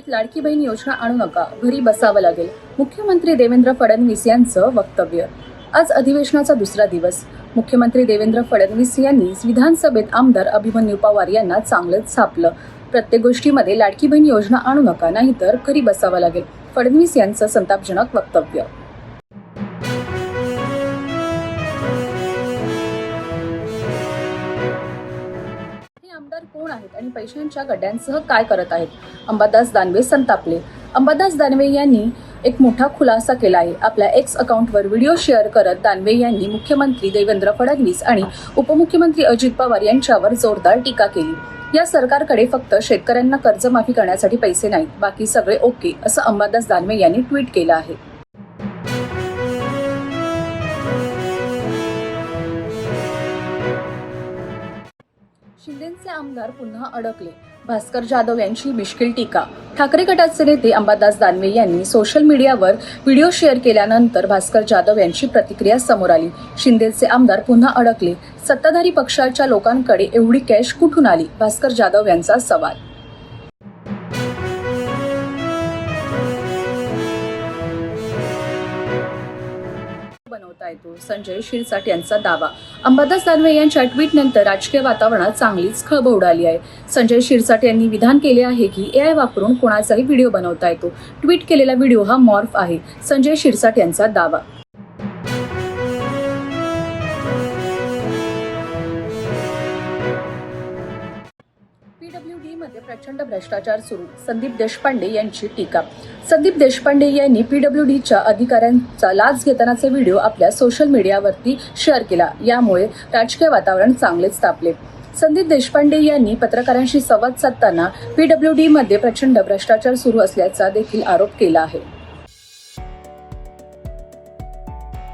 लाडकी बहीण योजना आणू नका, घरी बसावं लागेल. मुख्यमंत्री देवेंद्र फडणवीस यांचं वक्तव्य. आज अधिवेशनाचा दुसरा दिवस. मुख्यमंत्री देवेंद्र फडणवीस यांनी विधानसभेत आमदार अभिमन्यू पवार यांना चांगलंच छापलं. प्रत्येक गोष्टीमध्ये लाडकी बहीण योजना आणू नका, नाहीतर घरी बसावं लागेल. फडणवीस यांचं संतापजनक वक्तव्य. आमदार कोण आहेत आणि पैशांच्या गड्ड्यांसह काय करत आहेत? अंबादास दानवे संतापले. अंबादास दानवे यांनी एक मोठा खुलासा केला आहे. आपल्या एक्स अकाउंटवर व्हिडिओ शेअर करत दानवे यांनी मुख्यमंत्री देवेंद्र फडणवीस आणि उपमुख्यमंत्री अजित पवार यांच्यावर जोरदार टीका केली. या सरकारकडे फक्त शेतकऱ्यांना कर्जमाफी करण्यासाठी पैसे नाहीत, बाकी सगळे ओके, असं अंबादास दानवे यांनी ट्विट केलं आहे. शिंदेचे आमदार पुन्हा अडकले. भास्कर जाधव यांची मिश्किल टीका. ठाकरे गटाचे नेते अंबादास दानवे यांनी सोशल मीडियावर व्हिडिओ शेअर केल्यानंतर भास्कर जाधव यांची प्रतिक्रिया समोर आली. शिंदेचे आमदार पुन्हा अडकले. सत्ताधारी पक्षाच्या लोकांकडे एवढी कॅश कुठून आली? भास्कर जाधव यांचा सवाल. बनवता येतो, संजय शिरसाट यांचा दावा. अंबादास दानवे यांच्या ट्विटनंतर राजकीय वातावरणात चांगलीच खळबळ उडाली आहे. संजय शिरसाट यांनी विधान केले आहे की AI वापरून कोणाचाही व्हिडिओ बनवता येतो. ट्विट केलेला व्हिडिओ हा मॉर्फ आहे, संजय शिरसाट यांचा दावा. PWD मध्ये प्रचंड भ्रष्टाचार सुरू. संदीप देशपांडे यांची टीका. संदीप देशपांडे यांनी PWDच्या अधिकाऱ्यांचा लाच घेतानाचा व्हिडिओ आपल्या सोशल मीडियावरती शेअर केला. यामुळे राजकीय वातावरण चांगलेच तापले. संदीप देशपांडे यांनी पत्रकारांशी संवाद साधताना PWD मध्ये प्रचंड भ्रष्टाचार सुरू असल्याचा देखील आरोप केला आहे.